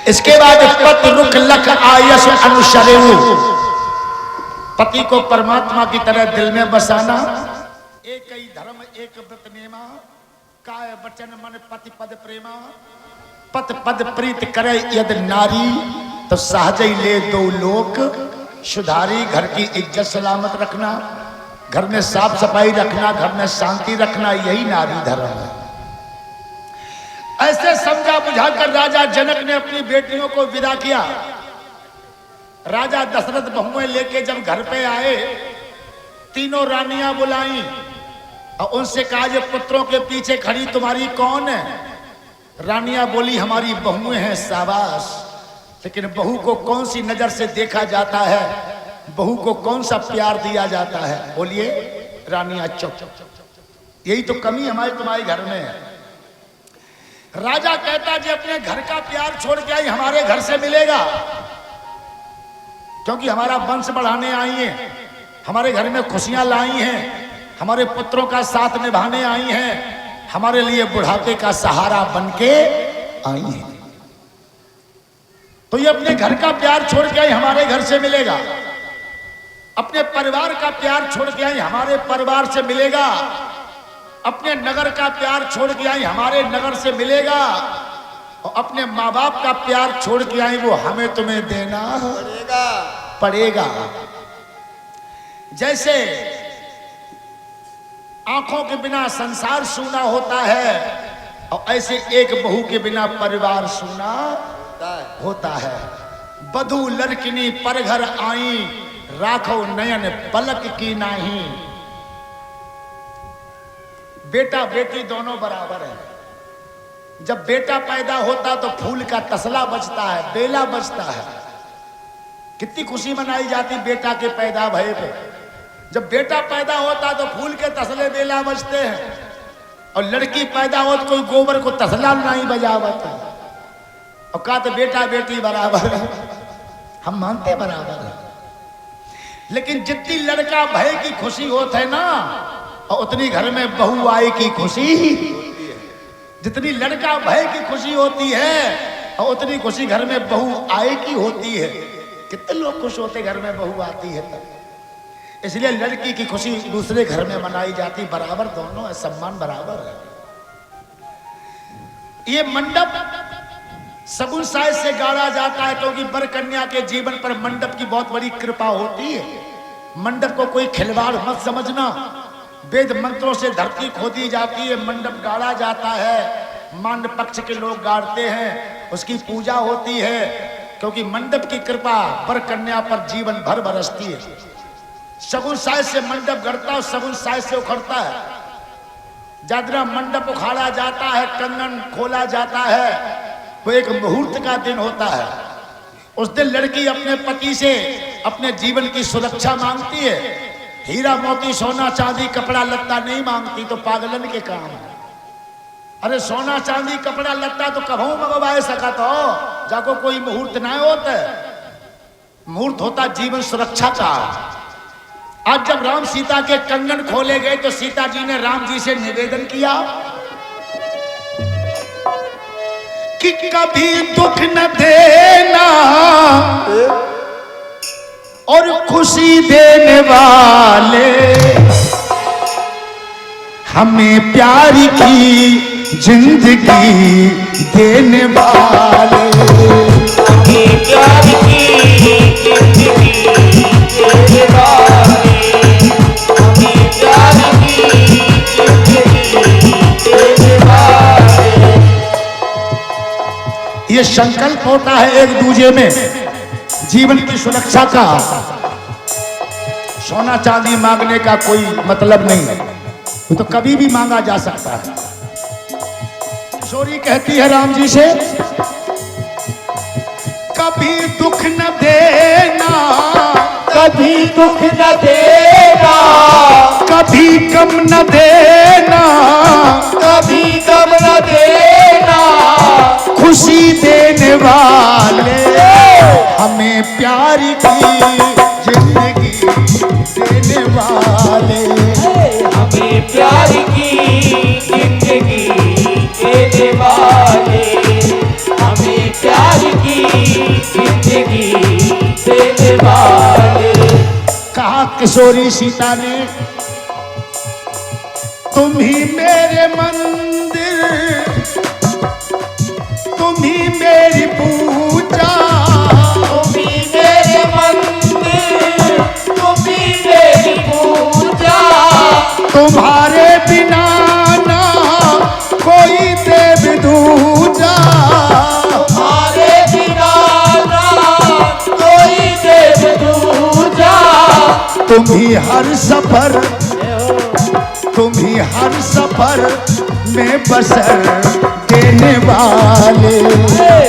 इसके बाद पत रुख लख आयस अनुशरेऊ, पति को परमात्मा की तरह दिल में बसाना। एक ही धर्म एक व्रत नेमा, काय वचन मन पति पद प्रेमा। पत पद प्रीत करे यद नारी, तो सहज ही ले दो लोक सुधारी। घर की इज्जत सलामत रखना, घर में साफ सफाई रखना, घर में शांति रखना, यही नारी धर्म है। ऐसे समझा बुझाकर राजा जनक ने अपनी बेटियों को विदा किया। राजा दशरथ बहुएं लेके जब घर पे आए, तीनों रानियां बुलाई और उनसे कहा, ये पुत्रों के पीछे खड़ी तुम्हारी कौन है? रानियां बोली, हमारी बहुएं हैं। शाबाश, लेकिन बहू को कौन सी नजर से देखा जाता है, बहू को कौन सा प्यार दिया जाता है? बोलिए रानियां चुप। यही तो कमी हमारे तुम्हारे घर में है। राजा कहता, जी अपने घर का प्यार छोड़ के आई, हमारे घर से मिलेगा, क्योंकि हमारा वंश बढ़ाने आई हैं, हमारे घर में खुशियां लाई हैं, हमारे पुत्रों का साथ निभाने आई हैं, हमारे लिए बुढ़ापे का सहारा बनके आई हैं। तो ये अपने घर का प्यार छोड़ के आई, हमारे घर से मिलेगा। अपने परिवार का प्यार छोड़ के आई, हमारे परिवार से मिलेगा। अपने नगर का प्यार छोड़ के आई, हमारे नगर से मिलेगा। और अपने माँ बाप का प्यार छोड़ के आई, वो हमें तुम्हें देना पड़ेगा। जैसे आंखों के बिना संसार सूना होता है, और ऐसे एक बहू के बिना परिवार सूना होता है। बधू लड़किनी पर घर आई, राखो नयन पलक की नाही। बेटा बेटी दोनों बराबर है। जब बेटा पैदा होता तो फूल का तसला बजता है, बेला बजता है। कितनी खुशी मनाई जाती बेटा के पैदा भय पे। जब बेटा पैदा होता तो फूल के तसले बेला बजते हैं, और लड़की पैदा हो तो कोई गोबर को तसला नहीं बजावता। और कहा तो बेटा बेटी बराबर है, हम मानते बराबर है। लेकिन जितनी लड़का भय की खुशी होती है ना, और उतनी घर में बहू आई की खुशी। जितनी लड़का भय की खुशी होती है, और उतनी खुशी घर में बहू आए की होती है। कितने लोग खुश होते घर में बहू आती है तब। इसलिए लड़की की खुशी दूसरे घर में मनाई जाती। बराबर दोनों है, सम्मान बराबर है। ये मंडप सगुन साइज से गाड़ा जाता है, क्योंकि वर कन्या के जीवन पर मंडप की बहुत बड़ी कृपा होती है। मंडप को कोई खिलवाड़ मत समझना। वेद मंत्रों से धरती खोदी जाती है, मंडप गाड़ा जाता है। मांड पक्ष के लोग गाड़ते हैं, उसकी पूजा होती है, क्योंकि मंडप की कृपा वर कन्या पर जीवन भर बरसती है। सगुन साइज से मंडप गढ़ता है, सगुन साइज से उखड़ता है। जादरा मंडप उखाड़ा जाता है, कंगन खोला जाता है, वो एक मुहूर्त का दिन होता है। उस दिन लड़की अपने पति से अपने जीवन की सुरक्षा मांगती है। हीरा मोती सोना चांदी कपड़ा लत्ता नहीं मांगती, तो पागलन के काम है। अरे सोना चांदी कपड़ा लत्ता तो कभू मंगवाए सका, तो जाको कोई मुहूर्त ना होता। मुहूर्त होता जीवन सुरक्षा का। आज जब राम सीता के कंगन खोले गए, तो सीता जी ने राम जी से निवेदन किया कि कभी दुख न देना और खुशी देने वाले, हमें प्यार की जिंदगी देने वाले। हमें प्यार की जिंदगी देने वाले, हमें प्यार की जिंदगी देने वाले। ये संकल्प होता है एक दूजे में जीवन की सुरक्षा का। सोना चांदी मांगने का कोई मतलब नहीं है, वो तो कभी भी मांगा जा सकता है। किशोरी कहती है राम जी से, कभी दुख न देना, कभी दुख न देना, कभी गम न देना, कभी गम न देना, खुशी देने वाले, हमें प्यार की जिंदगी देने वाले, हमें प्यार की जिंदगी देने वाले, हमें प्यार की जिंदगी देने वाले। कहा किशोरी सीता ने, तुम ही मेरे मंदिर, तुम ही मेरी पूजा, तुम ही मेरे मंदिर, तुम ही मेरी पूजा। तुम्हारे बिना ना कोई देव दूजा, तुम्हारे बिना ना कोई देव दूजा। तुम ही हर सफर, तुम ही हर सफर में बसर देने वाले।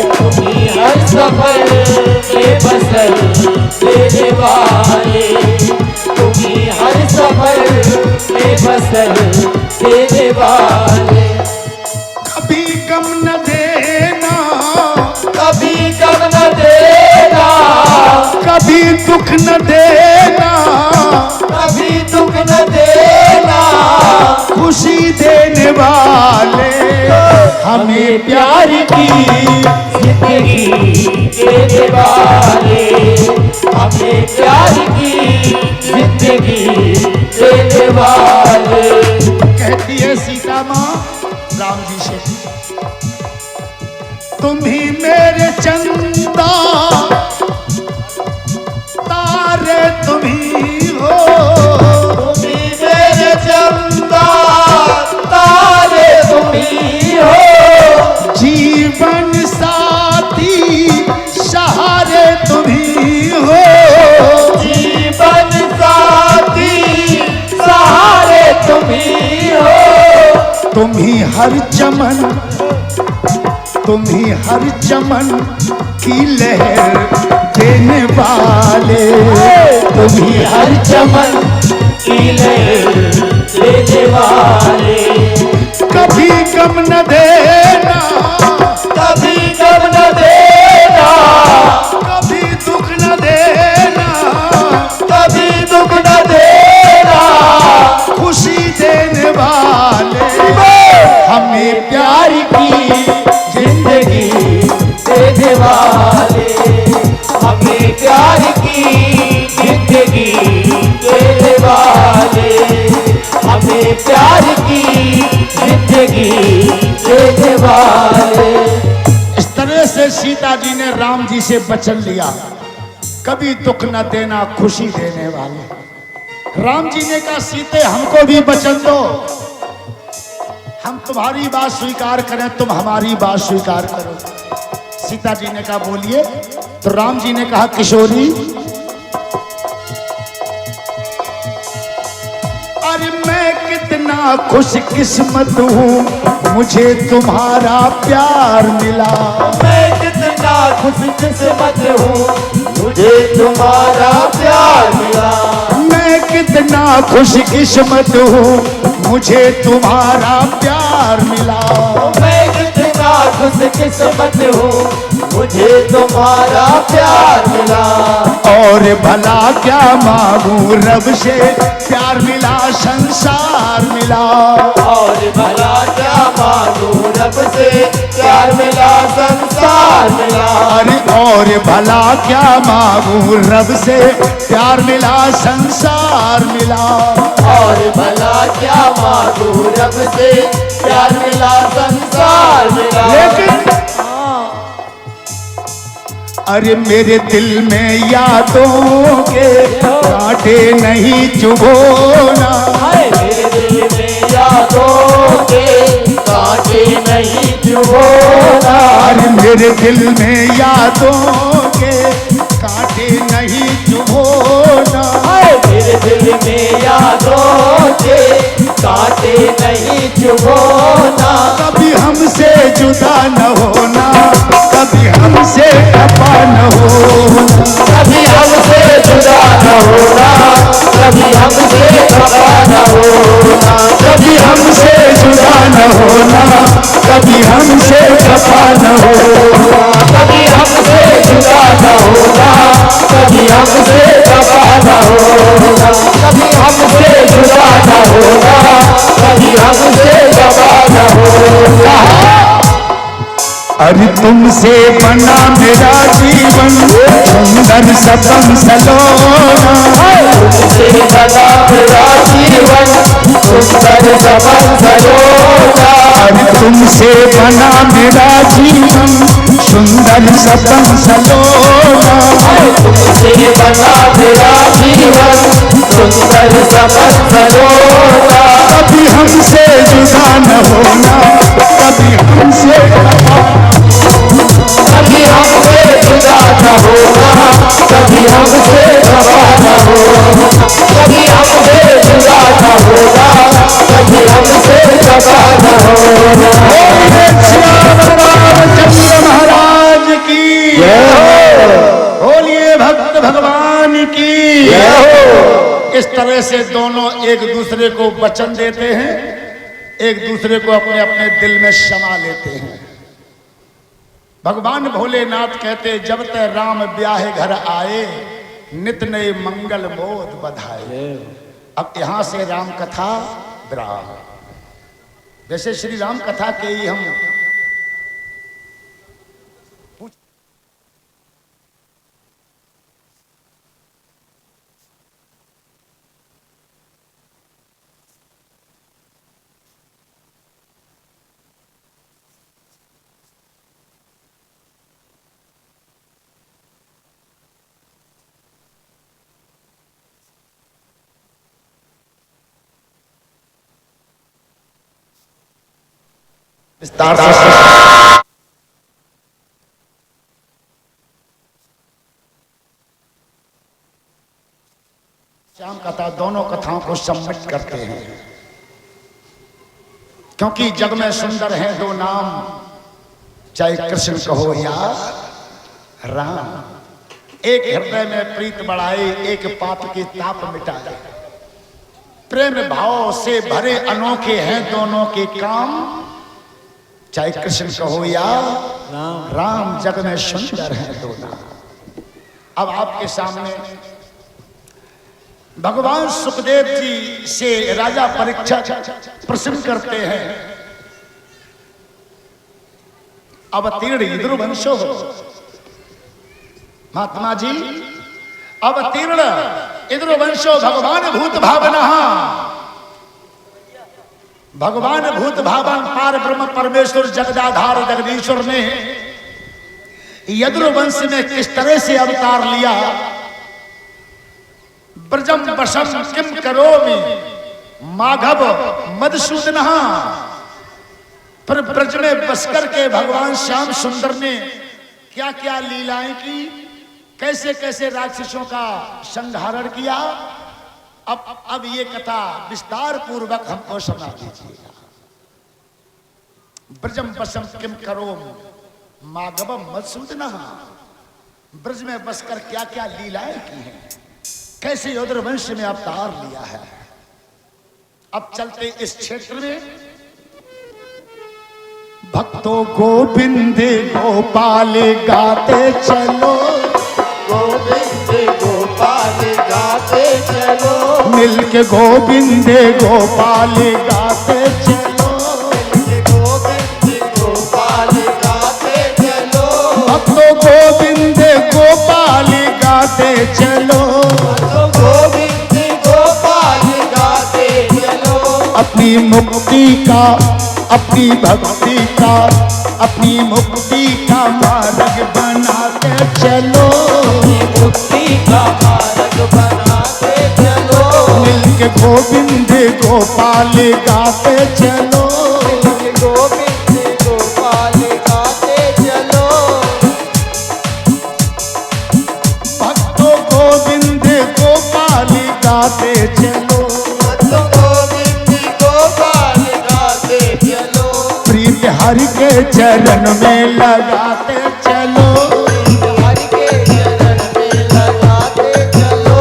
तुम ही हर सफर में बसर देने वाले। तुम ही हर सफर में बसर देने वाले। कभी गम न देना, कभी गम न देना, कभी दुख न देना, कभी दुख न देना। खुशी देने वाले, हमें प्यार की जिंदगी देने वाले। हमें प्यार की जिंदगी देने वाले। कहती है सीता माँ राम जी से, तुम ही मेरे चंदा तारे तुम ही हो, तुम ही मेरे चंदा तारे तुम ही हो। जीवन साथी सहारे तुम ही हो, जीवन साथी सहारे तुम ही हो। तुम ही हर चमन, तुम ही हर चमन की लहर देने वाले। तुम ही हर चमन की लहर देने वाले। कभी गम न देना, कभी गम न देना, कभी दुख न देना, कभी दुख न देना। खुशी देने वाले, हमें प्यार की जिंदगी देने वाले। हमें प्यार की जिंदगी देने वाले। हमें प्यार की जिंदगी देने वाले। इस तरह से सीता जी ने राम जी से वचन लिया, कभी दुख न देना, खुशी देने वाले। राम जी ने कहा सीते हमको भी वचन दो, हम तुम्हारी बात स्वीकार करें, तुम हमारी बात स्वीकार करो। सीता जी ने कहा बोलिए। तो राम जी ने कहा किशोरी, अरे मैं कितना खुशकिस्मत हूँ, मुझे तुम्हारा प्यार मिला। मैं कितना खुशकिस्मत हूँ, मुझे तुम्हारा प्यार मिला। मैं कितना खुशकिस्मत हूँ, मुझे तुम्हारा प्यार मिला। मैं कितना खुशकिस्मत हूँ, मुझे तुम्हारा प्यार मिला। और भला क्या मांगू रब से, प्यार मिला संसार मिला। और भला क्या मांगू रब से, प्यार मिला संसार मिला। अरे और भला क्या मांगू रब से, प्यार मिला संसार मिला। और भला क्या मांगू रब से, प्यार मिला संसार मिला। लेकिन अरे मेरे दिल में यादों के कांटे नहीं चुभोना। मेरे दिल में यादों के कांटे नहीं चुभोना। अरे मेरे दिल में यादों के कांटे नहीं चुभोना। मेरे दिल में यादों के कांटे नहीं चुभोना। कभी हमसे जुदा न होना, कभी हमसे खफा न होना। कभी हमसे जुदा न होना, कभी हमसे खफा न होना। कभी हमसे जुदा न होना, कभी हमसे खफा न होना। कभी हमसे जुदा न होना, कभी हमसे खफा न होना। कभी हमसे जुदा न होना, कभी हमसे खफा न होना। अरे तुमसे बना मेरा जीवन सुंदर सपन सलोना, तुमसे बना मेरा जीवन सुंदर सपन सलोना, अरे तुमसे बना मेरा जीवन सुंदर सपन सलोना, तुमसे बना मेरा जीवन सुंदर सपन सलोना, कभी हमसे जुदा न होना, कभी हमसे कभी हमसे जुदा न होना, कभी हमसे खफा न होना, कभी हमसे जुदा न होना, कभी हमसे खफा न होना। रामचंद्र महाराज की बोलिए, भक्त भगवान की। इस तरह से दोनों एक दूसरे को वचन देते हैं, एक दूसरे को अपने अपने दिल में समा लेते हैं। भगवान भोलेनाथ कहते, जब तक राम ब्याहे घर आए, नित नए मंगल मोद बधाए। अब यहां से राम कथा विराम। जैसे श्री राम कथा के ही हम विस्तार से श्याम कथा दोनों कथाओं को सम्मिलित करते हैं, क्योंकि जग में सुंदर हैं दो नाम, चाहे कृष्ण कहो या राम। एक हृदय में प्रीत बढ़ाए, एक पाप के ताप मिटाए। प्रेम भाव से भरे अनोखे हैं दोनों के काम, चाहे कृष्ण कहो या राम। जग में सुंदर हैं दो नाम। अब आपके सामने भगवान सुखदेव जी से राजा परीक्षित प्रश्न करते हैं, अवतीर्ण यदुवंशो हो। महात्मा जी, अवतीर्ण यदुवंशो भगवान भूत भावना। भगवान भूत भावन पार ब्रह्म परमेश्वर जगदाधार जगदीश्वर ने यदुवंश में किस तरह से अवतार लिया। ब्रजम वशम किम करोमि माघव मधुसूदन। पर ब्रज में बस करके भगवान श्याम सुंदर ने क्या क्या लीलाएं की, कैसे कैसे राक्षसों का संहारण किया। अब ये कथा विस्तार पूर्वक हमको सुना दीजिएगा। ब्रजम वशम किम करोम माघवम मधुसूदन। ब्रज में बसकर क्या क्या लीलाएं की हैं, कैसे यदुवंश में अवतार लिया है। अब चलते इस क्षेत्र में। भक्तों गोविंद गोपाल गाते चलो, गोविंद गोपाल गाते चलो, मिलके गोविंद गोपाल गाते चलो, गोविंद गोपाल गाते चलो, भक्तों गोविंद गोपाल गाते चलो, गोविंद गोपाल गाते चलो, अपनी मुक्ति का, अपनी भक्ति का, अपनी मुक्ति का मार्ग बनाते चलो, मुक्ति का मार्ग बनाते चलो, मिलके गोविंद गोपाल गाते चलो, गोविंद गोपाल गाते चलो, भक्तों गोविंद गोपाल गाते चलो, गोविंद गोपाल गाते चलो, प्रीत हरि के चरण में लगाते चलो, हरि के चरण में लगाते चलो,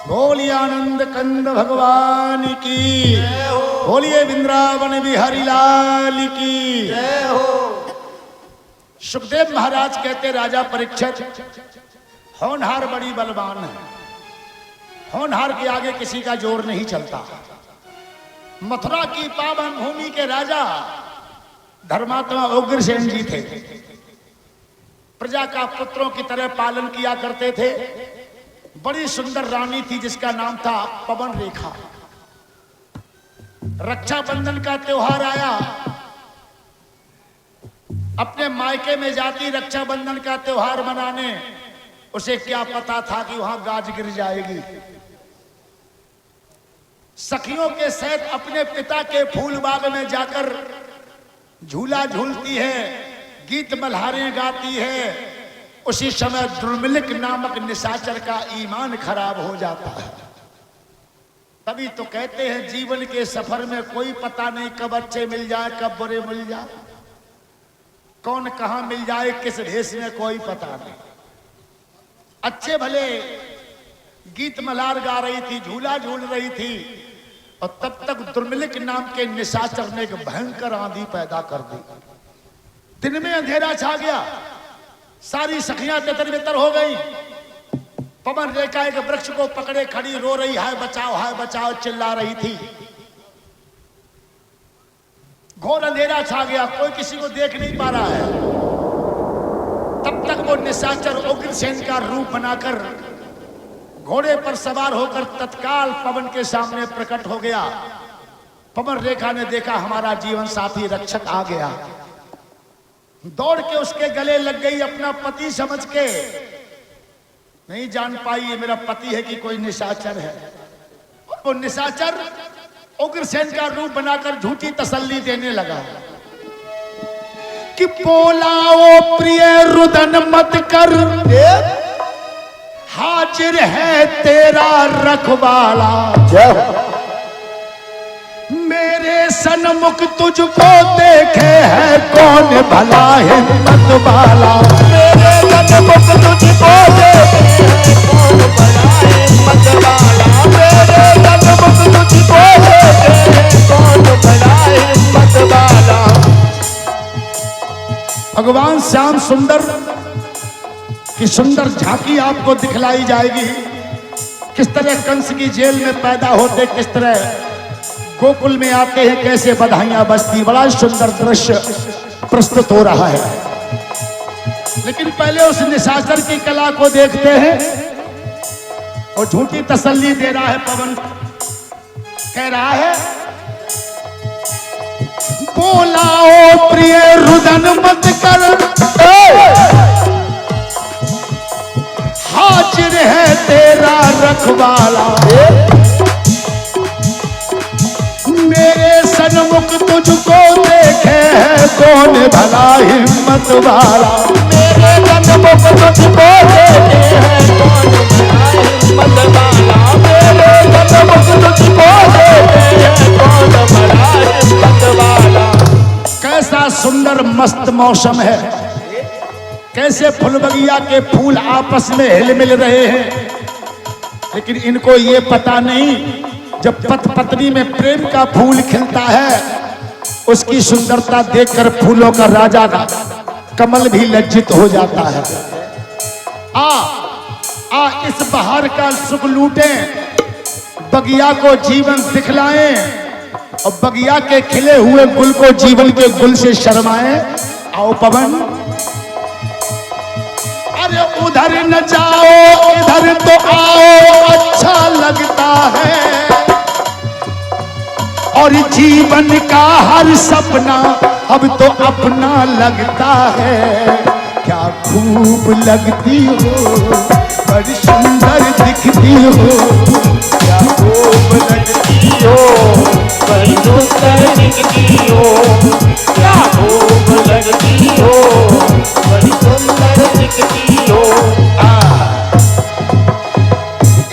बोलिए आनंद कंद भगवान की, बोलिए वृंदावन बिहारी लाल की। सुखदेव महाराज कहते, राजा परीक्षित, होनहार बड़ी बलवान है, होनहार के आगे किसी का जोर नहीं चलता। मथुरा की पावन भूमि के राजा धर्मात्मा उग्रसेन जी थे। प्रजा का पुत्रों की तरह पालन किया करते थे। बड़ी सुंदर रानी थी जिसका नाम था पवन रेखा। रक्षाबंधन का त्योहार आया, अपने मायके में जाती रक्षाबंधन का त्योहार मनाने। उसे क्या पता था कि वहां गाज गिर जाएगी। सखियों के सहित अपने पिता के फूल बाग में जाकर झूला झूलती है, गीत मल्हारें गाती है। उसी समय दुर्मिलिक नामक निशाचर का ईमान खराब हो जाता है। तभी तो कहते हैं जीवन के सफर में कोई पता नहीं कब अच्छे मिल जाए कब बुरे मिल जाए, कौन कहां मिल जाए किस भेष में कोई पता नहीं। अच्छे भले गीत मल्हार गा रही थी, झूला झूल रही थी, और तब तक दुर्मिलिक नाम के निशाचर ने एक भयंकर आंधी पैदा कर दी। दिन में अंधेरा छा गया, सारी सखियां तितर बितर हो गई। पवन रेखा एक वृक्ष को पकड़े खड़ी रो रही, हाय बचाओ चिल्ला रही थी। घोर अंधेरा छा गया, कोई किसी को देख नहीं पा रहा है। तब तक वो निशाचर उग्रसेन का रूप बनाकर घोड़े पर सवार होकर तत्काल पवन के सामने प्रकट हो गया। पवन रेखा ने देखा हमारा जीवन साथी रक्षक आ गया, दौड़ के उसके गले लग गई अपना पति समझ के। नहीं जान पाई ये मेरा पति है कि कोई निशाचर है। वो निशाचर उग्रसेन का रूप बनाकर झूठी तसल्ली देने लगा कि बोला ओ प्रिय रुदन मत कर, हाजिर है तेरा रखवाला। मेरे सन्मुख तुझको देखे है कौन भला हिम्मत वाला। मेरे सन्मुख तुझको देखे है कौन भला हिम्मत वाला। मेरे सन्मुख तुझको देखे है कौन भला हिम्मत वाला। भगवान श्याम सुंदर की सुंदर झांकी आपको दिखलाई जाएगी। किस तरह कंस की जेल में पैदा होते, किस तरह गोकुल में आते हैं, कैसे बधाइयां बजती। बड़ा सुंदर दृश्य प्रस्तुत हो रहा है। लेकिन पहले उस निशाचर की कला को देखते हैं। और झूठी तसल्ली दे रहा है पवन, कह रहा है बोला ओ प्रिय रुदन मत कर, हाजिर है तेरा रखवाला। मेरे सन्मुख तुझको देखे है कौन भला हिम्मत वाला। मेरे सन्मुख तुझको देखे है कौन भला हिम्मत वाला। मेरे सन्मुख तुझको देखे है कौन भला हिम्मत वाला। कैसा सुंदर मस्त मौसम है, कैसे फुलबगिया के फूल आपस में हिलमिल रहे हैं। लेकिन इनको ये पता नहीं जब पत पत्नी में प्रेम का फूल खिलता है, उसकी सुंदरता देखकर फूलों का राजा का कमल भी लज्जित हो जाता है। आ इस बहार का सुख लूटें, बगिया को जीवन दिखलाएं, और बगिया के खिले हुए गुल को जीवन के गुल से शर्माएं। आओ पवन, अरे उधर न जाओ इधर तो आओ, अच्छा लगता है। और जीवन का हर सपना अब तो अपना लगता है। क्या खूब लगती हो, बड़ी सुंदर दिखती हो। क्या खूब लगती हो, बड़ी सुंदर दिखती हो। क्या खूब लगती हो, बड़ी सुंदर दिखती हो।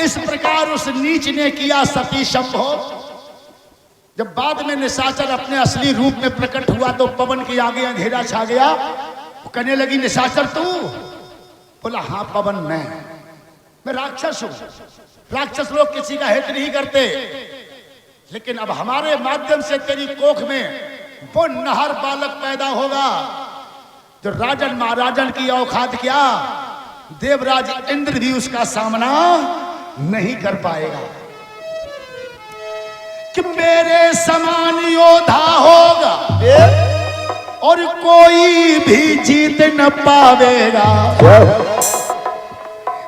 इस प्रकार उस नीच ने किया सती शंभो। जब बाद में निशाचर अपने असली रूप में प्रकट हुआ तो पवन के आगे अंधेरा छा गया। कहने लगी निशाचर तू? बोला हाँ पवन मैं राक्षस हूं। राक्षस लोग किसी का हित नहीं करते, लेकिन अब हमारे माध्यम से तेरी कोख में वो नहर बालक पैदा होगा जो राजन महाराजन की औकात क्या, देवराज इंद्र भी उसका सामना नहीं कर पाएगा। कि मेरे समान योद्धा होगा और कोई भी जीत न पावेगा।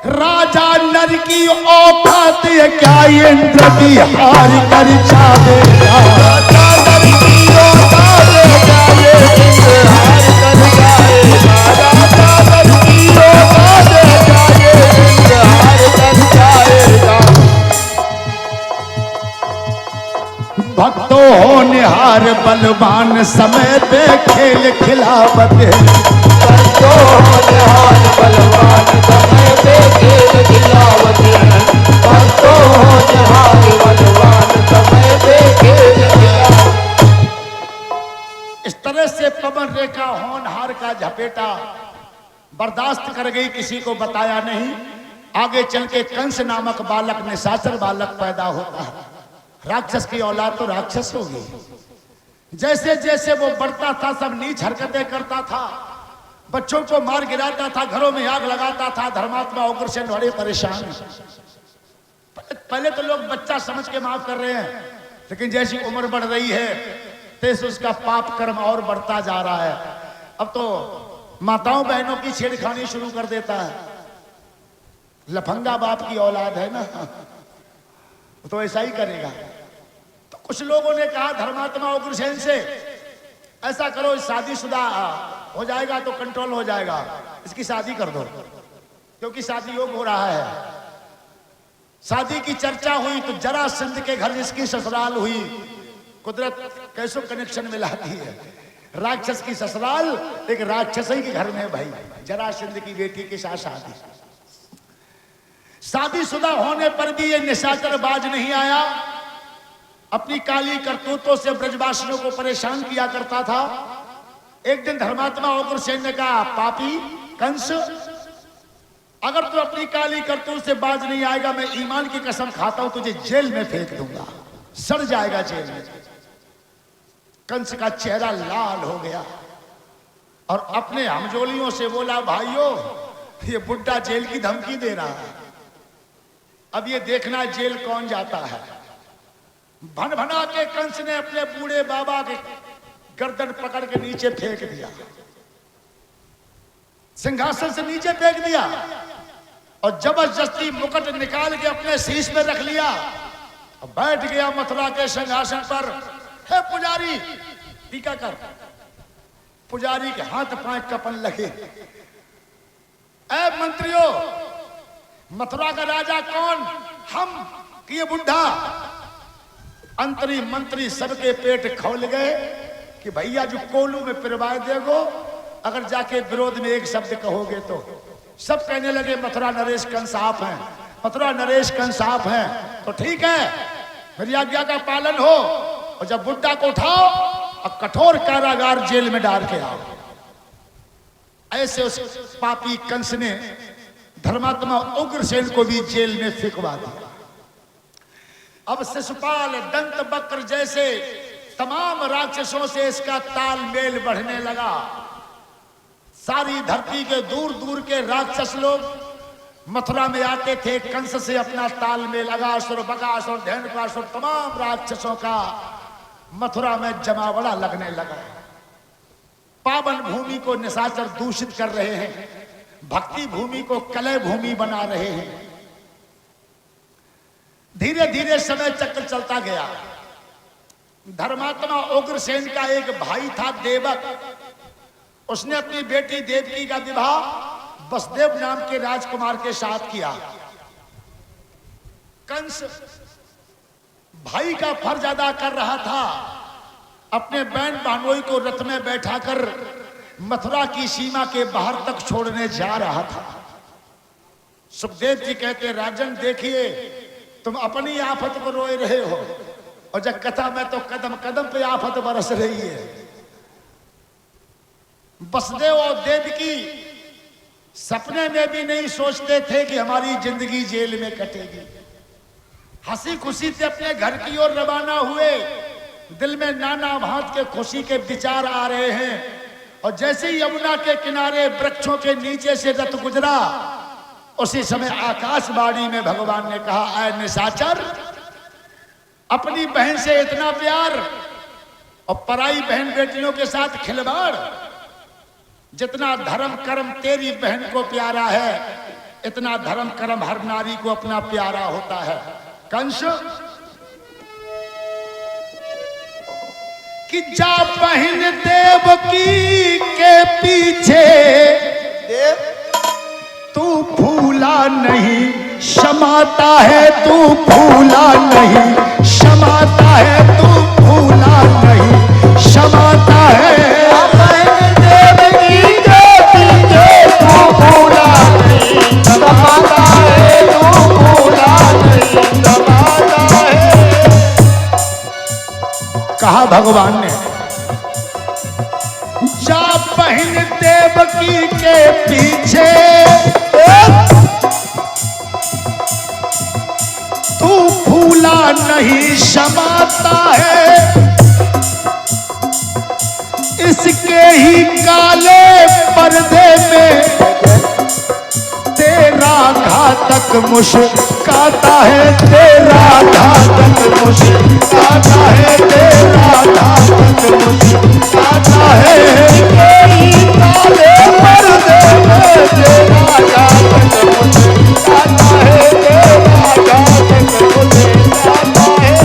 राजा नर की औकात है क्या, इंद्र की हार कर जावेगा। राजा नर की औकात है क्या, इंद्र हार कर जाएगा। राजा नर की औकात है क्या, इंद्र हार कर जाएगा। भक्तों हो निहार बलवान, समय पे खेल खिलावत है। भक्तों हो निहार बलवान, समय पे खेल खिलावत है। भक्तों हो निहार बलवान, समय पे खेल खिलावत। इस तरह से पवन रेखा होनहार का झपेटा बर्दाश्त कर गई, किसी को बताया नहीं। आगे चल के कंस नामक बालक, निशाचर बालक पैदा होता है। राक्षस की औलाद तो राक्षस होगी। जैसे जैसे वो बढ़ता था, सब नीच हरकतें करता था, बच्चों को मार गिराता था, घरों में आग लगाता था। धर्मात्मा उग्रसेन बड़े परेशान। पहले तो लोग बच्चा समझ के माफ कर रहे हैं, लेकिन जैसी उम्र बढ़ रही है तैसे उसका पाप कर्म और बढ़ता जा रहा है। अब तो माताओं बहनों की छेड़खानी शुरू कर देता है। लफंगा बाप की औलाद है ना, तो ऐसा ही करेगा। तो कुछ लोगों ने कहा धर्मात्मा उग्रसेन से, ऐसा करो शादीशुदा हो जाएगा तो कंट्रोल हो जाएगा, इसकी शादी कर दो, क्योंकि शादी योग हो रहा है। शादी की चर्चा हुई तो जरासंध के घर इसकी ससुराल हुई। कुदरत कैसो कनेक्शन मिलाती है। राक्षस की ससुराल एक राक्षस ही के घर में भाई, जरासंध की बेटी के साथ शादी। शादीशुदा होने पर भी ये निशाचर बाज नहीं आया। अपनी काली करतूतों से ब्रजवासियों को परेशान किया करता था। एक दिन धर्मात्मा उग्रसेन ने कहा, पापी कंस, अगर तू अपनी काली करतूत से बाज नहीं आएगा, मैं ईमान की कसम खाता हूं तुझे जेल में फेंक दूंगा, सड़ जाएगा जेल में। कंस का चेहरा लाल हो गया और अपने हमजोलियों से बोला, भाइयों ये बुड्ढा जेल की धमकी दे रहा है, अब ये देखना जेल कौन जाता है। भन भना के कंस ने अपने बूढ़े बाबा के गर्दन पकड़ के नीचे फेंक दिया, सिंहासन से नीचे फेंक दिया और जबरदस्ती मुकुट निकाल के अपने शीश में रख लिया और बैठ गया मथुरा के सिंहासन पर। हे पुजारी टीका कर। पुजारी के हाथ पांव कपन लगे। ऐ मंत्रियों, मथुरा का राजा कौन? हम कि ये बुढ़ा? अंतरी मंत्री सबके पेट खोल गए कि भैया जो कोलू में पिरवाए देगो, अगर जाके विरोध में एक शब्द कहोगे तो। सब कहने लगे मथुरा नरेश कंस आप हैं, मथुरा नरेश कंस आप हैं। तो ठीक है, मेरी आज्ञा का पालन हो और जब बुड्ढा को उठाओ और कठोर कारागार जेल में डाल के आओ। ऐसे उस पापी कंस ने धर्मात्मा उग्रसेन को भी जेल में फेंकवा दिया। अब शिशुपाल, दंत बक्र जैसे तमाम राक्षसों से इसका तालमेल बढ़ने लगा। सारी धरती के दूर दूर के राक्षस लोग मथुरा में आते थे कंस से अपना तालमेल। अगासुर, बकासुर, धेनुकासुर, तमाम राक्षसों का मथुरा में जमावड़ा लगने लगा। पावन भूमि को निशाचर दूषित कर रहे हैं, भक्ति भूमि को कलह भूमि बना रहे हैं। धीरे धीरे समय चक्र चलता गया। धर्मात्मा उग्रसेन का एक भाई था देवक, उसने अपनी बेटी देवकी का विवाह वसुदेव नाम के राजकुमार के साथ किया। कंस भाई का फर्ज अदा कर रहा था, अपने बहन भानोई को रथ में बैठाकर मथुरा की सीमा के बाहर तक छोड़ने जा रहा था। सुखदेव जी कहते, राजन देखिए तुम अपनी आफत को रोए रहे हो और जब कथा में तो कदम कदम पे आफत बरस रही है। वसुदेव और देवकी सपने में भी नहीं सोचते थे कि हमारी जिंदगी जेल में कटेगी। हंसी खुशी से अपने घर की ओर रवाना हुए, दिल में नाना भांत के खुशी के विचार आ रहे हैं। और जैसे ही यमुना के किनारे वृक्षों के नीचे से रथ गुजरा, उसी समय आकाशवाणी में भगवान ने कहा, ऐ निशाचर, अपनी बहन से इतना प्यार और पराई बहन बेटियों के साथ खिलवाड़। जितना धर्म कर्म तेरी बहन को प्यारा है, इतना धर्म कर्म हर नारी को अपना प्यारा होता है। कंस कि जा बहन देवकी के पीछे तू भूला नहीं क्षमाता है, तू भूला नहीं क्षमाता है, तू भूला नहीं क्षमाता है। बहन देवकी के पीछे तू भूला नहीं क्षमाता है, तू भूला नहीं क्षमाता है। कहा भगवान ने जा बहन देवकी के पीछे तू भूला नहीं क्षमाता है। इसके ही काले पर्दे में तेरा घातक मुस्काता है, तेरा घातक मुस्काता है, तेरा घातक मुस्काता है। काले पर्दे में तेरा घातक मुस्काता है, तेरा घातक मुस्काता है।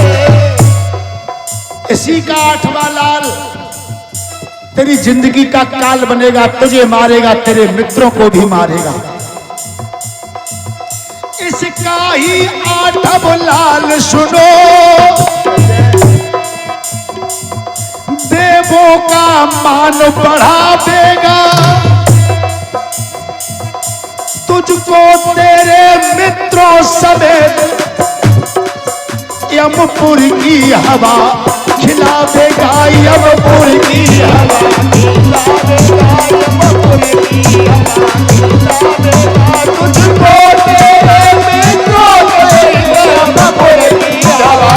इसी का आठवां लाल तेरी जिंदगी का काल बनेगा, तुझे मारेगा, तेरे मित्रों को भी मारेगा। इसका ही आठवां लाल सुनो, देवों का मान बढ़ा देगा, तुझको तेरे मित्रों समेत यमपुर की हवा खिला देगा, यमपुर की हवा खिला देगा, यमपुर की हवा खिला देगा, तुझको तेरे मित्रों समेत यमपुर की हवा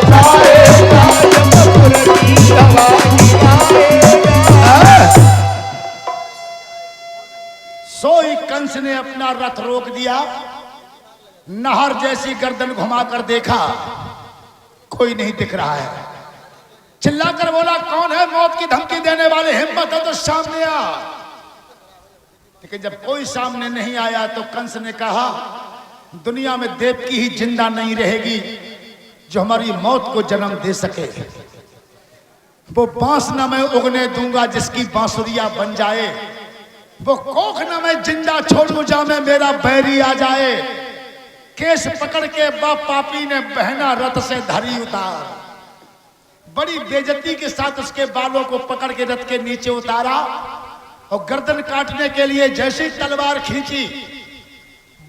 खिलाएगा, यमपुर की हवा खिलाएगा। सोई कंस ने अपना रथ रोक दिया, नहर जैसी गर्दन घुमाकर देखा, कोई नहीं दिख रहा है। चिल्लाकर बोला, कौन है मौत की धमकी देने वाले, हिम्मत है तो सामने आ। लेकिन जब कोई सामने नहीं आया तो कंस ने कहा, दुनिया में देवकी ही जिंदा नहीं रहेगी जो हमारी मौत को जन्म दे सके। वो बांस न मैं उगने दूंगा जिसकी बांसुरिया बन जाए, वो कोख न मैं जिंदा छोड़ू जा में मेरा बैरी आ जाए। केस पकड़ के बाप पापी ने बहना रथ से धरी उतार, बड़ी बेइज्जती के साथ उसके बालों को पकड़ के रथ के नीचे उतारा और गर्दन काटने के लिए जैसी तलवार खींची,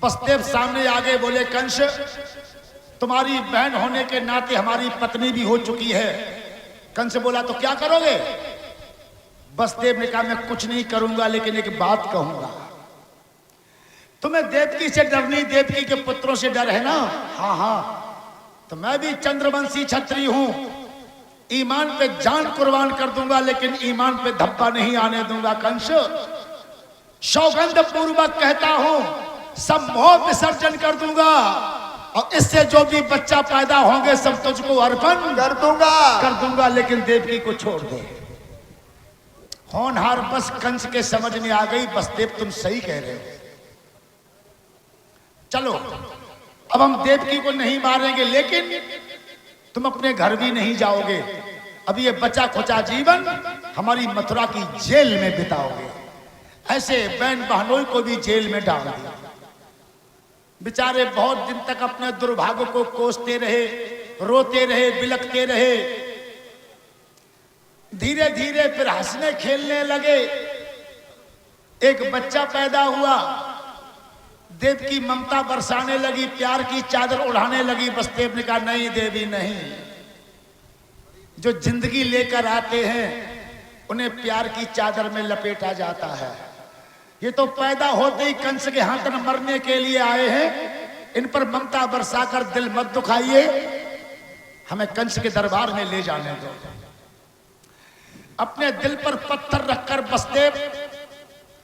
बसदेव सामने आगे बोले, कंस तुम्हारी बहन होने के नाते हमारी पत्नी भी हो चुकी है। कंस बोला, तो क्या करोगे? बसदेव ने कहा, मैं कुछ नहीं करूंगा, लेकिन एक बात कहूंगा। तुम्हें देवकी से डर नहीं, देवकी के पुत्रों से डर है ना? हाँ हाँ, तो मैं भी चंद्रवंशी क्षत्रिय हूं, ईमान पे जान कुर्बान कर दूंगा, लेकिन ईमान पे धब्बा नहीं आने दूंगा। कंस सौगंध पूर्वक कहता हूं, सब मोह विसर्जन कर दूंगा, और इससे जो भी बच्चा पैदा होंगे सब तुझको अर्पण कर दूंगा, लेकिन देवकी को छोड़ दे। होनहार बस कंस के समझ में आ गई, बसदेव तुम सही कह रहे हो, चलो अब हम देवकी को नहीं मारेंगे, लेकिन तुम अपने घर भी नहीं जाओगे। अब ये बचा खुचा जीवन हमारी मथुरा की जेल में बिताओगे। ऐसे बहन बहनोई को भी जेल में डाल दिया। बेचारे बहुत दिन तक अपने दुर्भाग्य को कोसते रहे, रोते रहे, बिलखते रहे। धीरे धीरे फिर हंसने खेलने लगे। एक बच्चा पैदा हुआ, देव की ममता बरसाने लगी, प्यार की चादर उड़ाने लगी। बसदेव ने कहा, नहीं देवी नहीं, जो जिंदगी लेकर आते हैं उन्हें प्यार की चादर में लपेटा जाता है। ये तो पैदा होते ही कंस के हाथ में मरने के लिए आए हैं, इन पर ममता बरसाकर दिल मत दुखाइए, हमें कंस के दरबार में ले जाने दो। अपने दिल पर पत्थर रखकर बसदेव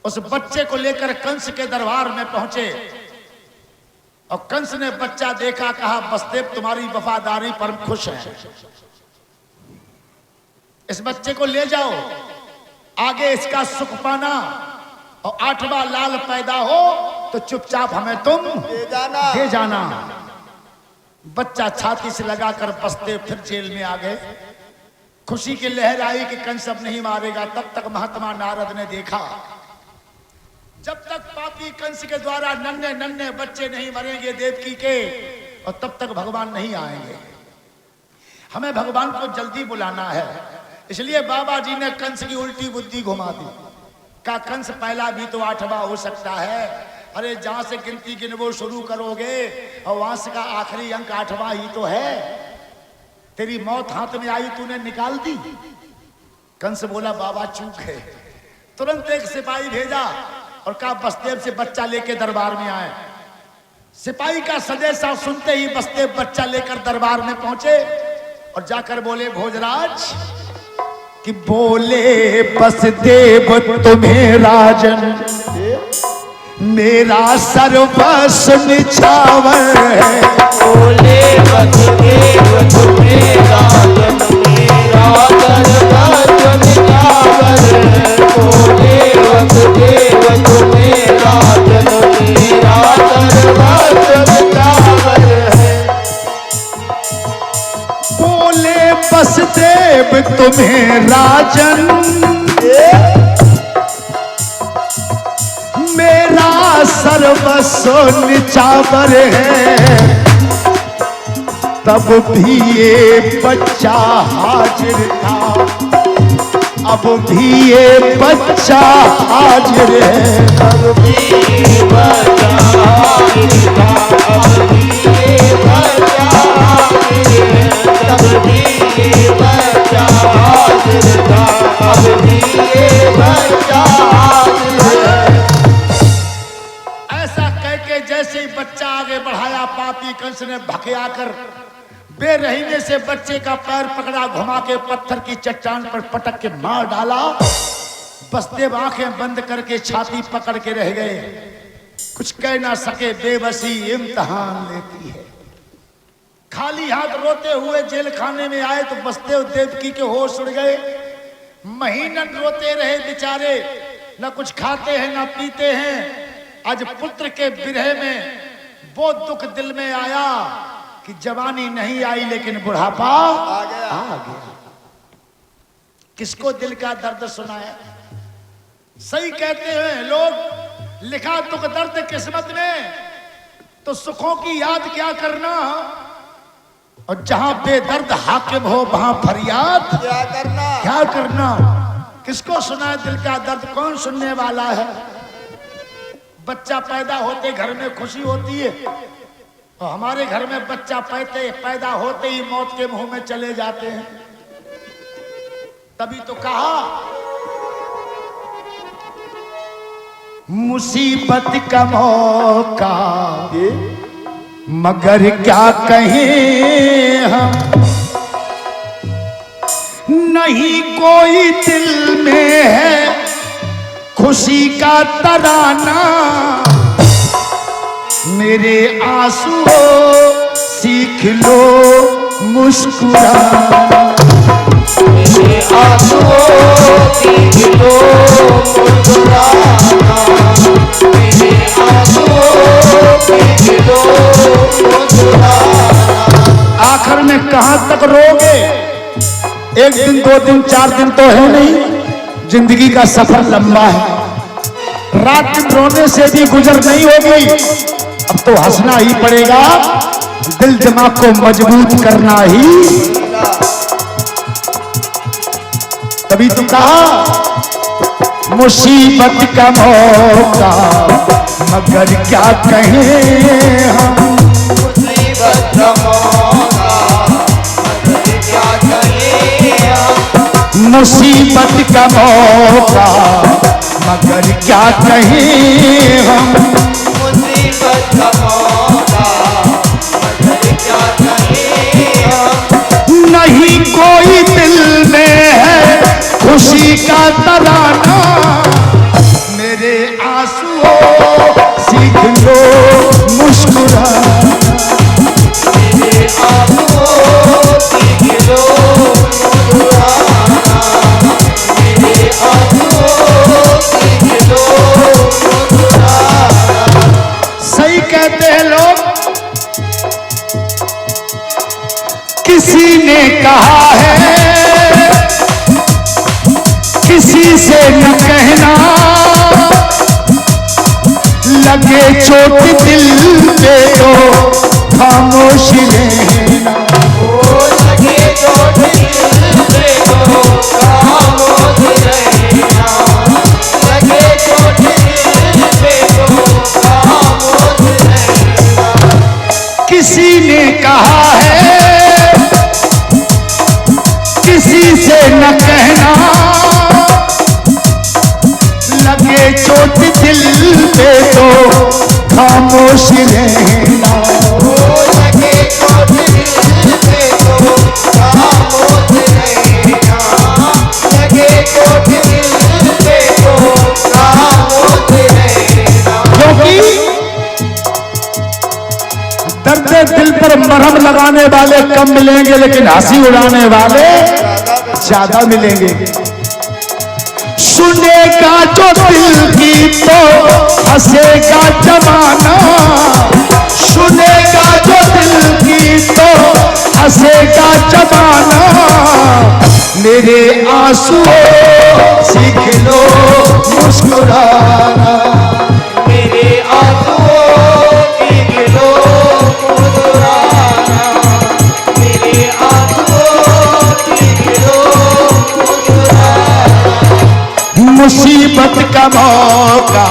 उस बच्चे को लेकर कंस के दरबार में पहुंचे और कंस ने बच्चा देखा, कहा बसदेव तुम्हारी वफादारी पर हम खुश हैं, इस बच्चे को ले जाओ, आगे इसका सुख पाना, और 8वां लाल पैदा हो तो चुपचाप हमें तुम दे जाना। बच्चा छाती से लगाकर बसदेव फिर जेल में आ गए। खुशी की लहर आई कि कंस अब नहीं मारेगा। तब तक महात्मा नारद ने देखा, जब तक पापी कंस के द्वारा नन्हे नन्हे बच्चे नहीं मरेंगे देवकी के, और तब तक भगवान नहीं आएंगे। हमें भगवान को जल्दी बुलाना है। इसलिए बाबा जी ने कंस की उल्टी बुद्धि घुमा दी। का कंस पहला भी तो 8वां हो सकता है। अरे जहां से गिनती गिनवो शुरू करोगे और वहां से का आखिरी अंक 8वां ही तो है। तेरी मौत हाथ में आई, तूने निकाल दी। कंस बोला बाबा चूक है। तुरंत एक सिपाही भेजा और कहा बसदेव से बच्चा लेके दरबार में आए। सिपाही का संदेशा सुनते ही बसदेव बच्चा लेकर दरबार में पहुंचे और जाकर बोले भोजराज कि बोले बसदेव तुम्हें राजन, मेरा सर्वस्व निछावर है। बोले बसदेव तुम्हें राजन, मेरा सर्वस्व निछावर है। बोले बसदेव तुम्हें राजन, मेरा सर्वस्व निछावर है। बोले बसदेव तुम्हें राजन, मेरा सर्वस्व निछावर है। तब भी ये बच्चा हाजिर था, अब भी ये बच्चा हाजिर है। तब भी ये बच्चा हाजिर था, अब भी ये बच्चा हाजिर है। तब भी ये बच्चा हाजिर था, अब भी ये बच्चा हाजिर है। ऐसा कह के जैसे ही बच्चा आगे बढ़ाया, पापी कंस ने भखया कर बेरहीने से बच्चे का पैर पकड़ा, घुमा के पत्थर की चट्टान पर पटक के मार डाला। बसदेव आंखें बंद करके छाती पकड़ के रह गए। कुछ कह ना सके, बेबसी इम्तिहान लेती है। खाली हाथ रोते हुए जेल खाने में आए तो बसदेव देवकी के होश उड़ गए। महीनन रोते रहे बेचारे, न कुछ खाते हैं न पीते हैं। आज पुत्र के विरह में वो दुख दिल में आया कि जवानी नहीं आई लेकिन बुढ़ापा आ गया। किसको दिल का दर्द सुनाया? सही कहते हैं लोग, लिखा दुख दर्द किस्मत में तो सुखों की याद क्या करना, और जहां बेदर्द हाकिम हो वहां फरियाद क्या करना। किसको सुनाए दिल का दर्द? कौन सुनने वाला है? बच्चा पैदा होते घर में खुशी होती है, और हमारे घर में बच्चा पैदा होते ही मौत के मुंह में चले जाते हैं। तभी तो कहा मुसीबत का मौका, मगर क्या कहें हम, नहीं कोई दिल में है खुशी का तराना। मेरे आंसुओं सीख लो मुस्कुराना, मेरे आंसुओं सीख लो मुस्कुराना। मेरे आंसुओं सीख लो मुस्कुराना। आखिर में कहां तक रोगे? एक दिन 2 दिन 4 दिन तो है नहीं, जिंदगी का सफर लंबा है। रात दिन रोने से भी गुजर नहीं होगी, अब तो हंसना ही पड़ेगा। दिल दिमाग को मजबूत करना ही। तभी तो कहा मुसीबत का मौका, मगर क्या कहें हम। मुसीबत का मौका, मगर क्या कहें हम। मुसीबत का मौका, मगर क्या कहें हम। मुसीबत का मौका, मगर क्या कहें हम। नहीं कोई दिल में है खुशी का तराना। मेरे आंसुओं सीख लो मुस्कुराना। मेरे आंसुओं की गिलो मुस्कुराना, मेरे आंसुओं की गिलो मुस्कुराना। सही कहते हैं लोग, किसी ने कहा है किसी से न कहना, लगे चोट दिल पे तो खामोश रहना। ओ लगे चोट दिल पे तो खामोश रहना, लगे चोट दिल पे तो खामोश रहना। किसी ने कहा है किसी से न कहना, लगे चोट दिल पे तो खामोश रहना। ओ लगे चोट दिल पे तो खामोश रहना, लगे चोट दिल पे तो खामोश रहना। क्योंकि दर्द दिल पर मरहम लगाने वाले कम मिलेंगे, लेकिन हंसी उड़ाने वाले ज्यादा मिलेंगे। सुनेगा जो दिल की तो हंसेगा जमाना, सुनेगा जो दिल की तो हंसेगा जमाना। मेरे आंसुओं सीख लो मुस्कुराना, मेरे आंसुओं की गिलो मुस्कुराना, मेरे आंसुओं की गिलो मुस्कुराना। मुसीबत का मौका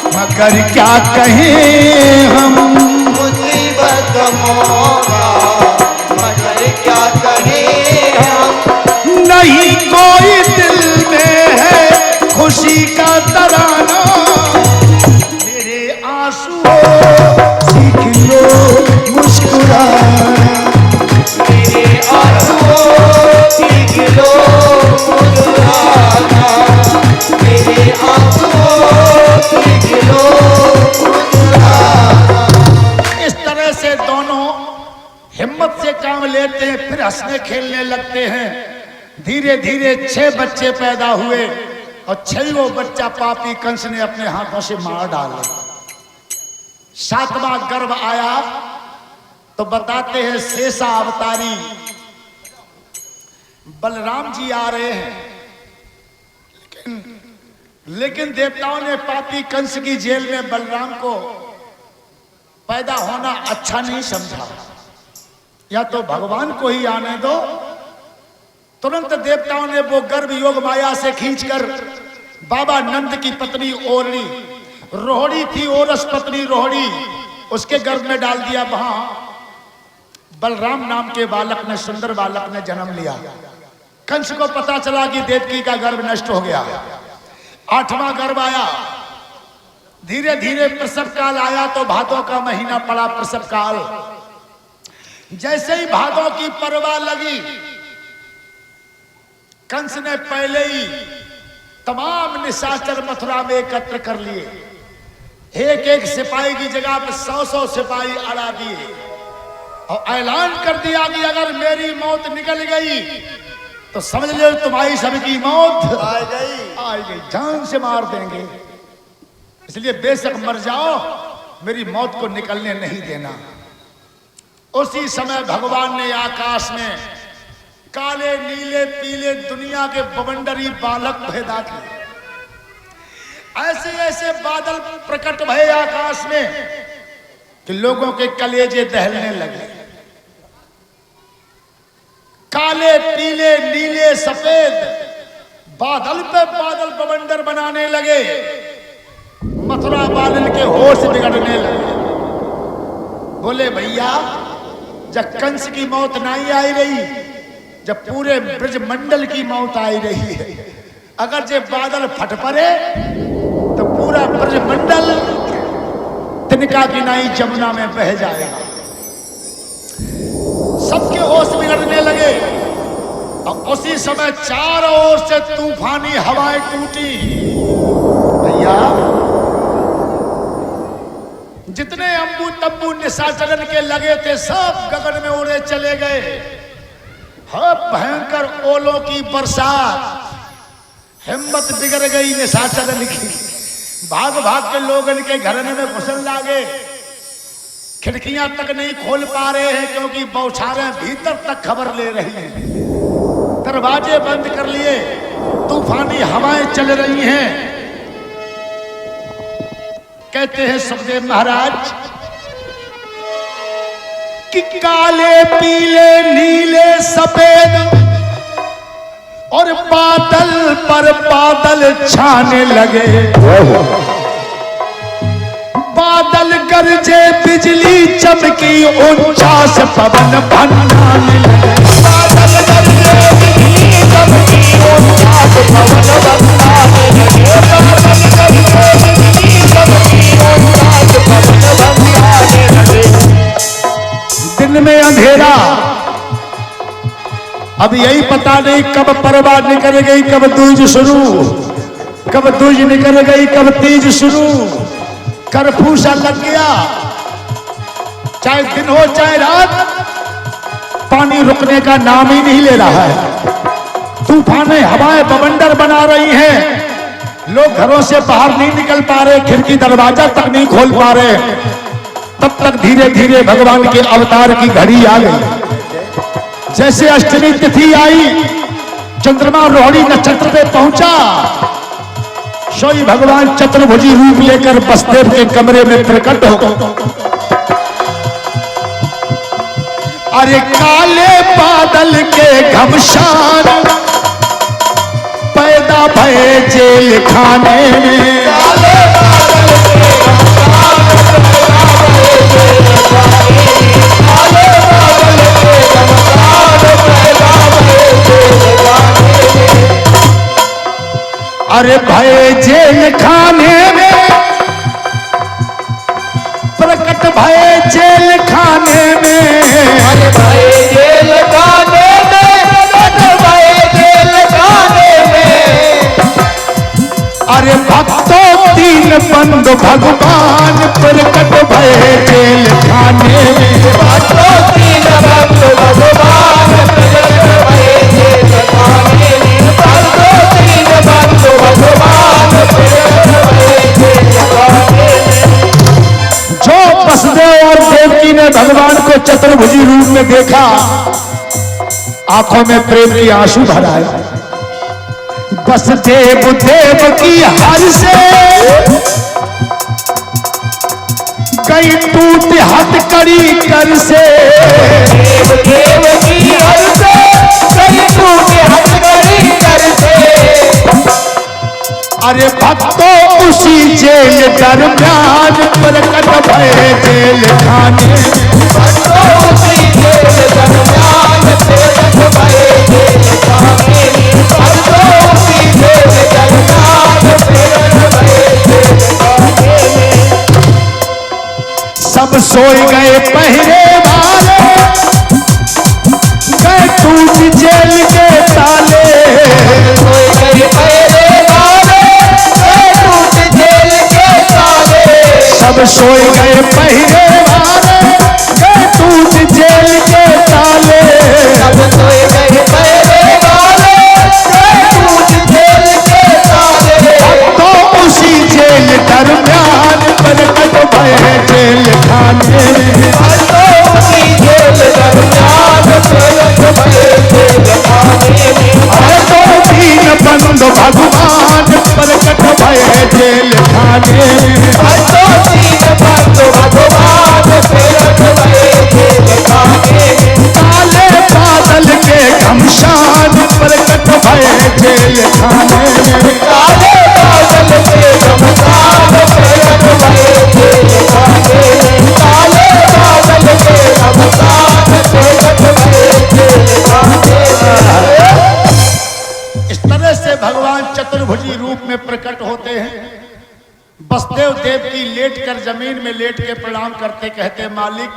मगर क्या कहें हम, मुसीबत का मौका मगर क्या कहें हम। नहीं कोई दिल में है खुशी का तराना। मेरे आंसुओं सीख लो मुस्कुराना, मेरे आंसुओं की गिलो मुस्कुराना, मेरे आंसुओं की गिलो मुस्कुराना। इस तरह से दोनों हिम्मत से काम लेते हैं, फिर हंसने खेलने लगते हैं। धीरे धीरे 6 बच्चे पैदा हुए और 6वां बच्चा पापी कंस ने अपने हाथों से मार डाला। 7वां गर्भ आया तो बताते हैं शेषा अवतारी बलराम जी आ रहे हैं, लेकिन देवताओं ने पापी कंस की जेल में बलराम को पैदा होना अच्छा नहीं समझा। या तो भगवान को ही आने दो। तुरंत देवताओं ने वो गर्भ योग माया से खींचकर बाबा नंद की पत्नी ओरणी, रोहड़ी थी ओरस पत्नी रोहड़ी, उसके गर्भ में डाल दिया। वहां बलराम नाम के बालक ने, सुंदर बालक ने जन्म लिया। कंस को पता चला कि देवकी का गर्भ नष्ट हो गया। 8वां गर्भ आया। धीरे धीरे प्रसव काल आया तो भादों का महीना पड़ा प्रसव काल। जैसे ही भादों की परवाह लगी, कंस ने पहले ही तमाम निशाचर मथुरा में एकत्र कर लिए। एक एक सिपाही की जगह पर 100-100 सिपाही अड़ा दिए और ऐलान कर दिया कि अगर मेरी मौत निकल गई तो समझ लो तुम्हारी सबकी मौत आ गई, जान से मार देंगे। इसलिए बेशक मर जाओ, मेरी मौत को निकलने नहीं देना। उसी समय भगवान ने आकाश में काले नीले पीले दुनिया के बवंडरी बालक पैदा किए। ऐसे ऐसे बादल प्रकट भये आकाश में कि लोगों के कलेजे दहलने लगे। काले पीले नीले सफेद बादल पे बादल बवंडर बनाने लगे। मथुरा वालन के होश बिगड़ने लगे। बोले भैया, जब कंस की मौत नहीं आई रही, जब पूरे ब्रजमंडल की मौत आई रही है, अगर जे बादल फट पड़े तो पूरा ब्रजमंडल तिनका की नाई जमुना में बह जाएगा। सबके होश बिगड़ने लगे और उसी समय चारों ओर से तूफानी हवाएं टूटी। भैया, जितने अम्बू तब्बू निशाचरन के लगे थे सब गगन में उड़े चले गए। भयंकर ओलों की बरसात, हिम्मत बिगड़ गई निशाचरन की। भाग भाग के लोग इनके घरने में घुसन लागे। खिड़कियां तक नहीं खोल पा रहे हैं क्योंकि बौछारें भीतर तक खबर ले रही हैं। दरवाजे बंद कर लिए, तूफानी हवाएं चल रही हैं। कहते हैं सुखदेव महाराज कि काले पीले नीले सफेद और बादल पर बादल छाने लगे। बादल गरजे बिजली चमकी, 49 पवन भनकाने लगे। बादल गरजे बिजली चमकी, 49 पवन भनकाने लगे। बादल गरजे बिजली चमकी, 49 पवन भनकाने लगे। दिन में अंधेरा, अब यही पता नहीं कब परवा निकल गई, कब दूज शुरू, कब दूज निकल गई, कब तीज शुरू। कर्फ्यू सा लग गया, चाहे दिन हो चाहे रात, पानी रुकने का नाम ही नहीं ले रहा है। तूफानें हवाएं बवंडर बना रही हैं। लोग घरों से बाहर नहीं निकल पा रहे, खिड़की दरवाजा तक नहीं खोल पा रहे। तब तक धीरे धीरे भगवान के अवतार की घड़ी आ गई। जैसे अष्टमी तिथि आई, चंद्रमा रोहिणी नक्षत्र पे पहुंचा, सोई भगवान चतुर्भुजी रूप लेकर बसदेव के कमरे में प्रकट हो। अरे काले बादल के घमसान पैदा भये जेल खाने में। काले बादल के घमसान पैदा भये जेल खाने में। काले बादल के घमसान पैदा भये जेल खाने में। अरे भये जेल खाने में, प्रकट भये जेल खाने में। अरे भये जेल खाने में, प्रकट भये जेल खाने में। अरे भक्तों तीन बंद भगवान प्रकट भये जेल खाने में। भक्तों तीन बंद भगवान प्रकट भये जेल खाने में। भक्तों तीन बंद भगवान प्रकट भये जेल खाने में। जो वसुदेव और देवकी ने भगवान को चतुर्भुजी रूप में देखा, आंखों में प्रेम की आंसू भर आए। वसुदेव देवकी हर से गई टूट हथकड़ी कर से। देवकी हर से गई टूट हथकड़ी कर से। अरे भक्तों उसी जेल दरमियान प्रकट भये जेल खाने में। भक्तों उसी जेल दरमियान प्रकट भये जेल खाने में। भक्तों उसी जेल दरमियान प्रकट भये जेल खाने में। सब सोई गए पहरे वाले, गए टूट जेल के ताले। सोई गए पहरे वाले, गए टूट जेल के ताले। सब सोई गए पहरे वाले, गए टूट जेल के ताले। सब सोई गए पहरे वाले, गए टूट जेल के ताले। तो उसी जेल दरमियान प्रकट भये जेल खाने में। तो उसी जेल दरमियान प्रकट भये जेल खाने में। तो तीन बंद भगवान प्रकट भये जेल खाने में। तो तीन बंद भगवान प्रकट भये जेल खाने में। काले बादल के घमसान प्रकट भये जेल खाने में। काले बादल के घमसान प्रकट भये जेल खाने में। काले बादल के घमसान प्रकट भये जेल खाने में। इस तरह से भगवान चतुर्भुजी रूप में प्रकट होते हैं। वसुदेव देवकी लेट कर जमीन में लेट के प्रणाम करते, कहते मालिक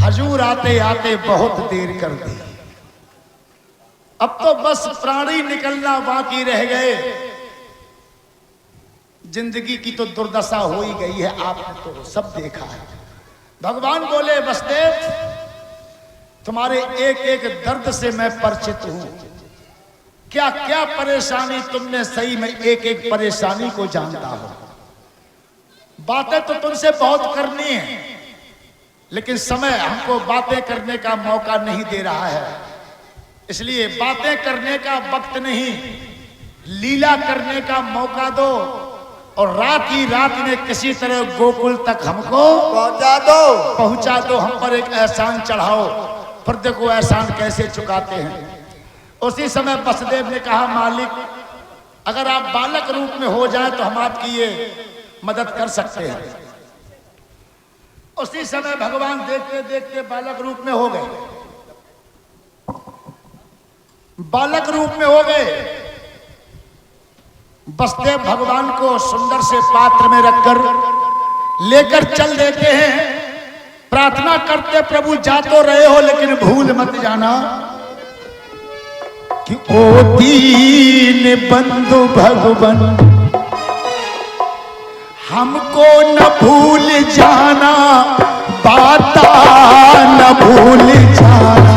हजूर आते आते बहुत देर कर दी, अब तो बस प्राणी निकलना बाकी रह गए। जिंदगी की तो दुर्दशा हो ही गई है, आपने तो सब देखा है। भगवान बोले वसुदेव, तुम्हारे एक एक दर्द से मैं परिचित हूं, क्या क्या परेशानी तुमने, सही में एक एक परेशानी को जानता हो। बातें तो तुमसे बहुत करनी है, लेकिन समय हमको बातें करने का मौका नहीं दे रहा है, इसलिए बातें करने का वक्त नहीं, लीला करने का मौका दो और रात ही रात में किसी तरह गोकुल तक हमको पहुंचा दो, हम पर एक एहसान चढ़ाओ, पर देखो एहसान कैसे चुकाते हैं। उसी समय वसुदेव ने कहा, मालिक अगर आप बालक रूप में हो जाए तो हम आपकी ये मदद कर सकते हैं। उसी समय भगवान देखते देखते बालक रूप में हो गए, बालक रूप में हो गए। वसुदेव भगवान को सुंदर से पात्र में रखकर लेकर चल देते हैं, प्रार्थना करते, प्रभु जा तो रहे हो लेकिन भूल मत जाना कि ओ दीन बंधु भगवन, हमको न भूल जाना, बाता न भूल जाना।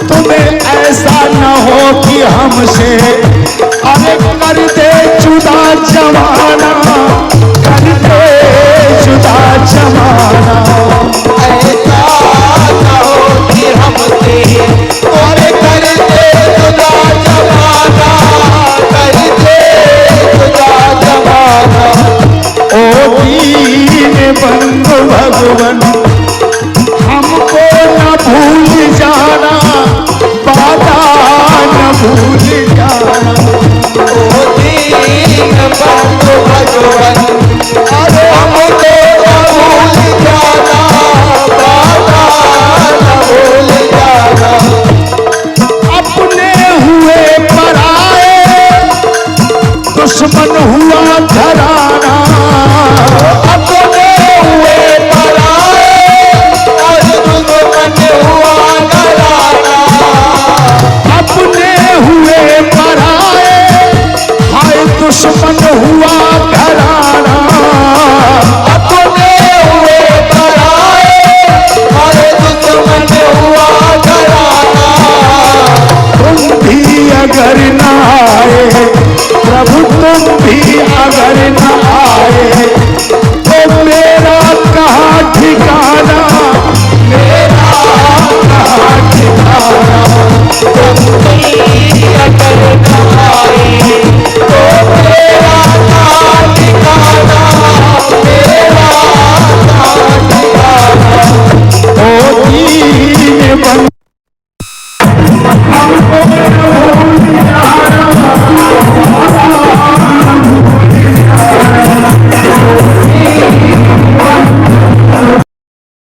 तुम्हें ऐसा न हो कि हमसे अरे कर दे जुदा जमाना, कर दे जुदा जमाना। ऐसा न हो कि हमसे अरे कर दे जुदा जमाना, कर दे जुदा जमाना। ओ दीन बंधु भगवन, हमको न भूल जाना, बाधा न भूल जाना। ओ दीन बंधु भगवन, अरे हमको न भूल जाना, बाधा न भूल जाना। अपने हुए पराए, दुश्मन हुआ घराना। अपने हुए पराए और दुश्मन हुआ घराना। अपने हुए पराए, हाय दुश्मन हुआ घराना। अपने हुए पराए और दुश्मन हुआ घराना। तुम भी अगर न आए प्रभु, तुम भी अगर न